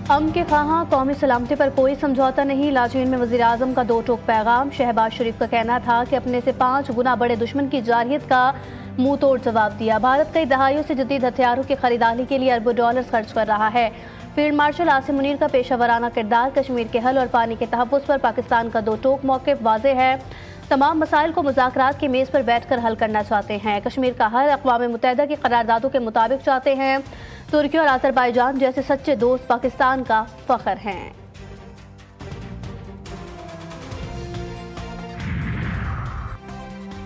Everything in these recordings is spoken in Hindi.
अमन के ख़्वाहां कौमी सलामती पर कोई समझौता नहीं। लाचीन में वज़ीर आज़म का दो टोक पैगाम। शहबाज शरीफ का कहना था कि अपने से 5 गुना बड़े दुश्मन की जारहियत का मुंह तोड़ जवाब दिया। भारत कई दहाइयों से जदीद हथियारों की खरीदारी के लिए अरबों डॉलर खर्च कर रहा है। फील्ड मार्शल आसिम मुनीर का पेशावराना किरदार। कश्मीर के हल और पानी के तहफ़्फ़ुज़ पर पाकिस्तान का दो टोक मौक़िफ़ वाज़ेह है। तमाम मसाइल को मुज़ाकरात की मेज़ पर बैठकर हल करना चाहते हैं। कश्मीर का हल अक़वाम मुत्तहिदा की करारदादों के मुताबिक चाहते हैं। तुर्की और अज़रबैजान जैसे सच्चे दोस्त पाकिस्तान का फ़ख्र हैं।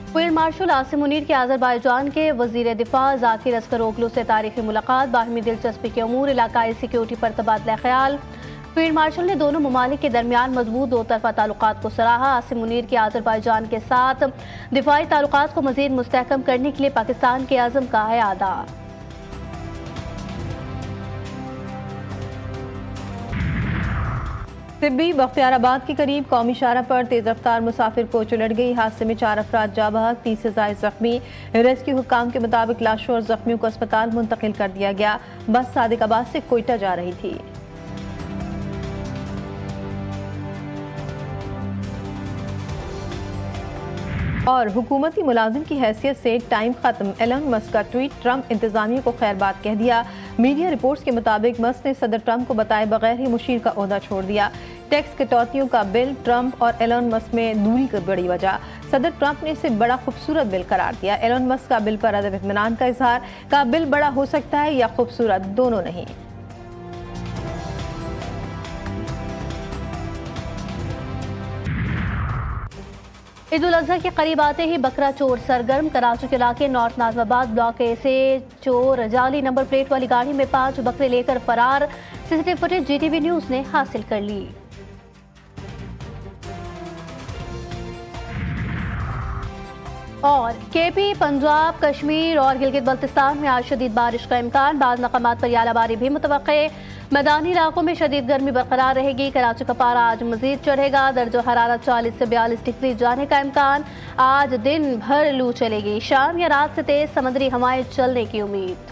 फील्ड मार्शल आसिम मुनीर की अज़रबैजान के वज़ीर दिफ़ा ज़ाकिर अस्करोगलू से तारीख़ी मुलाकात। बाहमी दिलचस्पी के अमूर, इलाकाई सिक्योरिटी पर तबादला ख्याल। फील्ड मार्शल ने दोनों ममालिक के दरमियान मजबूत दो तरफ़ा ताल्लुकात को सराहा। आसिम मुनीर के अज़रबैजान के साथ दिफाई ताल्लुकात को मज़ीद मुस्तहकम करने के लिए पाकिस्तान के अज़्म का इआदा। तिब्बी बख्तियाराबाद के करीब कौमी शाहरा पर तेज रफ्तार मुसाफिर कोच उलट गई। हादसे में 4 अफराद जा बहक, 30 से ज़ायद जख्मी। रेस्क्यू हुक्काम के मुताबिक लाशों और जख्मियों को अस्पताल मुंतकिल कर दिया गया। बस सादिकाबाद से कोयटा जा रही थी। और हुकूमती मुलाजिम की हैसियत से टाइम खत्म। एलन मस्क का ट्वीट। ट्रंप इंतजामिया को खैरबाद कह दिया। मीडिया रिपोर्ट्स के मुताबिक मस्क ने सदर ट्रंप को बताए बगैर ही मुशीर का ओहदा छोड़ दिया। टैक्स कटौतियों का बिल ट्रंप और एलन मस्क में दूरी की बड़ी वजह। सदर ट्रंप ने इसे बड़ा खूबसूरत बिल करार दिया। एलन मस्क का बिल पर अदब इत्मीनान का इजहार। का बिल बड़ा हो सकता है या खूबसूरत, दोनों नहीं। ईद उल अज़हा के करीब आते ही बकरा चोर सरगर्म। कराची के इलाके नॉर्थ नाज़िमाबाद ब्लॉक ए से चोर जाली नंबर प्लेट वाली गाड़ी में 5 बकरे लेकर फरार। सीसीटीवी फुटेज जीटीवी न्यूज़ ने हासिल कर ली। और केपी, पंजाब, कश्मीर और गिलगित बल्तिस्तान में आज शदीद बारिश का इम्कान। बाज़ मकामात पर यालाबारी भी मुतवक्के। मैदानी इलाकों में शदीद गर्मी बरकरार रहेगी। कराची का पारा आज मजीद चढ़ेगा। दर्जो हरारत 40 से 42 डिग्री जाने का इम्कान। आज दिन भर लू चलेगी। शाम या रात से तेज समुद्री हवाएं चलने की उम्मीद।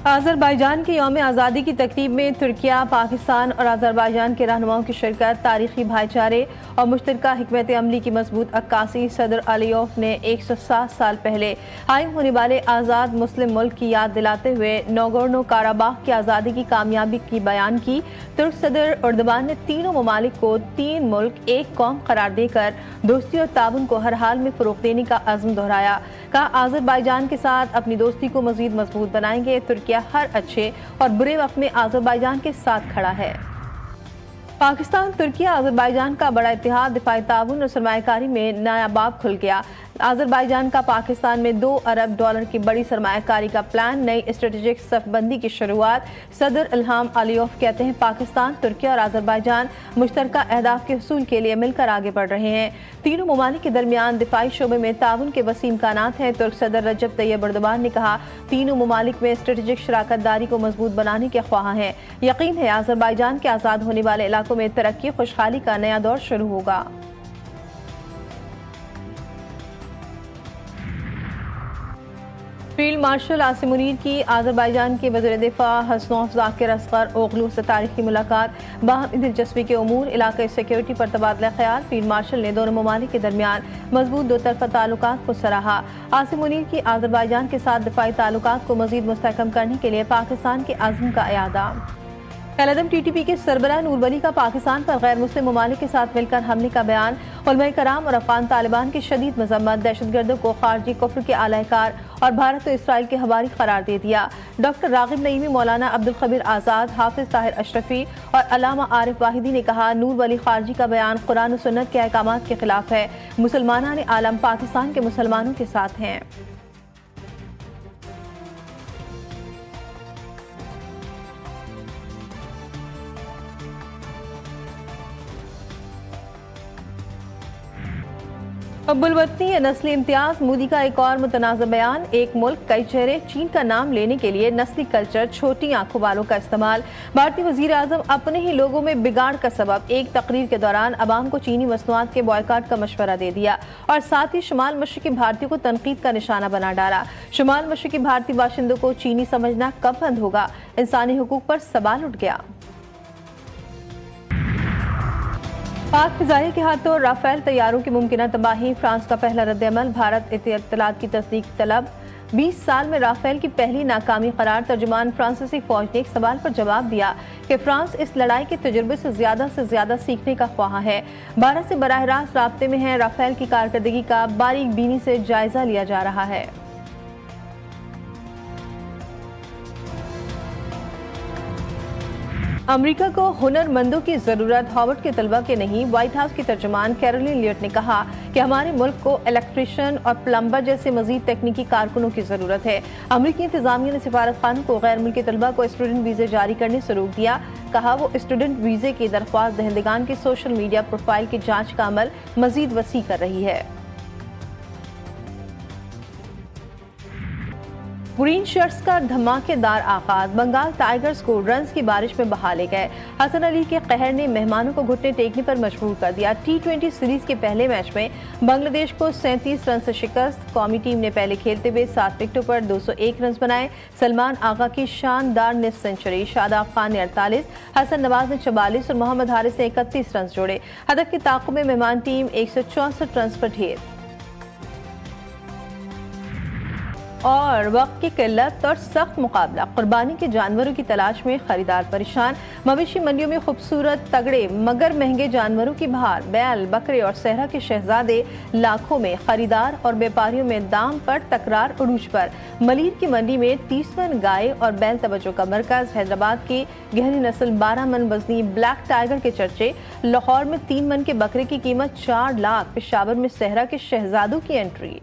अज़रबैजान के यौम आज़ादी की तकरीब में तुर्किया, पाकिस्तान और अज़रबैजान के रहनुमाओं की शिरकत। तारीखी भाईचारे और मुश्तरका हिकमत अमली की मजबूत अक्कासी। सदर अलियोफ ने 107 साल पहले कायम होने वाले आज़ाद मुस्लिम मुल्क की याद दिलाते हुए नौगोर्नो काराबाख की आज़ादी की कामयाबी की बयान की। तुर्क सदर अर्दोगान ने तीनों ममालिक को 3 मुल्क एक कौम करार देकर दोस्ती और ताउन को हर हाल में फ़रोग़ देने का अज़्म दोहराया। कहा, अज़रबैजान के साथ अपनी दोस्ती को मज़ीद मजबूत बनाएंगे। तुर्किया हर अच्छे और बुरे वक्त में अज़रबैजान के साथ खड़ा है। पाकिस्तान, तुर्किया, अज़रबैजान का बड़ा इत्तेहाद, दिफाई ताउन और सरमायाकारी में नया बाब खुल गया। अज़रबैजान का पाकिस्तान में $2 अरब की बड़ी सरमायाकारी का प्लान। नई स्ट्रेटेजिक सफबंदी की शुरुआत। सदर इल्हाम अलियोफ कहते हैं, पाकिस्तान, तुर्किया और अज़रबैजान मुश्तरका अहदाफ के हसूल के लिए मिलकर आगे बढ़ रहे हैं। तीनों ममालिक के दरमियान दिफाई शोबे में ताउन के वसी इम्कानात हैं। तुर्क सदर रजब तैयब अर्दोगान ने कहा, तीनों ममालिक में स्ट्रेटेजिक शराकत दारी को मजबूत बनाने के ख्वाह हैं। यकीन है अज़रबैजान के आज़ाद होने वाले इलाकों में तरक्की, खुशहाली का नया दौर शुरू होगा। फील्ड मार्शल आसिम मुनीर की अज़रबैजान के वज़ीर दिफ़ा हसनौफ ज़ाकिर अस्करोगलू से तारीखी मुलाकात। बाहमी दिलचस्पी के अमूर, इलाक़ाई सिक्योरिटी पर तबादला ख्याल। फील्ड मार्शल ने दोनों ममालिक के दरमियान मजबूत दो तरफ़ा ताल्लुकात को सराहा। आसिम मुनीर की अज़रबैजान के साथ दिफाई ताल्लुकात को मज़ीद मुस्तहकम करने के लिए पाकिस्तान के अज़्म का इआदा। कलअदम टीटीपी के सरबराह नूर वली का पाकिस्तान पर गैर मुस्लिम ममालिक के साथ मिलकर हमले का बयान। उलमाए कराम और अफगान तालिबान की शदीद मजम्मत। दहशतगर्दों को खारजी कुफ्र के आलाकार और भारत और इसराइल के हवारी करार दे दिया। डॉक्टर रागिब नईमी, मौलाना अब्दुल खबीर आज़ाद, हाफिज ताहिर अशरफी और अल्लामा आरिफ वाहिदी ने कहा, नूर वली खारजी का बयान कुरान और सुन्नत के अहकामात के खिलाफ है। मुसलमाना ने आलम पाकिस्तान के मुसलमानों के साथ हैं। बुलवतनी या नस्ली इम्तियाज, मोदी का एक और मुतनाज़ा बयान। एक मुल्क कई चेहरे, चीन का नाम लेने के लिए नस्ली कल्चर, छोटी आंखों वालों का इस्तेमाल। भारतीय वज़ीर आज़म अपने ही लोगों में बिगाड़ का सबब। एक तकरीर के दौरान अवाम को चीनी मसनूआत के बॉयकाट का मशवरा दे दिया और साथ ही शुमाल मशरक़ी भारतीयों को तनकीद का निशाना बना डाला। शुमाल मशरक़ी भारतीय बाशिंदों को चीनी समझना कब बंद होगा? इंसानी हुकूक पर सवाल उठ गया। पाक फिजाइल के हाथों राफेल तैयारों की मुमकिन तबाही, फ्रांस का पहला रद्द-ए-अमल। भारत इत्तलात की तस्दीक तलब। 20 साल में राफेल की पहली नाकामी करार। तर्जुमान फ्रांसीसी फौज ने एक सवाल पर जवाब दिया कि फ्रांस इस लड़ाई के तजुर्बे से ज्यादा सीखने का ख्वाह है। भारत से बराह रास्त राब्ते में है। राफेल की कारकर्दगी का बारीक बीनी से जायजा लिया जा रहा है। अमेरिका को हुनरमंदों की जरूरत, हार्वर्ड के तलबा के नहीं। व्हाइट हाउस की तर्जुमान कैरोलिन लियट ने कहा कि हमारे मुल्क को इलेक्ट्रिशियन और प्लम्बर जैसे मजीद तकनीकी कारकुनों की जरूरत है। अमेरिकी इंतजामिया ने सिफारत खानों को गैर मुल्की तलबा को स्टूडेंट वीजे जारी करने से रोक दिया। कहा वो स्टूडेंट वीजे की दरख्वास्त दहंदगान की सोशल मीडिया प्रोफाइल की जाँच का अमल मजीद वसी कर रही है। ग्रीन शर्ट्स का धमाकेदार आगाज। बंगाल टाइगर्स को रन्स की बारिश में बहा ले गए। हसन अली के कहर ने मेहमानों को घुटने टेकने पर मजबूर कर दिया। T20 सीरीज के पहले मैच में बांग्लादेश को 37 रन से शिकस्त। कौमी टीम ने पहले खेलते हुए 7 विकेटों पर 201 रन बनाए। सलमान आगा की शानदार निस्फ सेंचुरी, शादाब खान ने 48, हसन नवाज ने 44 और मोहम्मद हारिस ने 31 रन जोड़े। हदफ के ताक़ुब में मेहमान टीम 164 रन पर ढेर। और वक्त की किल्लत और सख्त मुकाबला, कुर्बानी के जानवरों की तलाश में खरीदार परेशान। मवेशी मंडियों में खूबसूरत, तगड़े मगर महंगे जानवरों की बहार। बैल, बकरे और सहरा के शहजादे लाखों में। खरीदार और व्यापारियों में दाम पर तकरार उरूज पर। मलीर की मंडी में 30 मन गाय और बैल तवज्जो का मरकज। हैदराबाद की गहरी नस्ल 12 मन वजनी ब्लैक टाइगर के चर्चे। लाहौर में 3 मन के बकरे की कीमत 4 लाख। पेशावर में सहरा के शहजादों की एंट्री।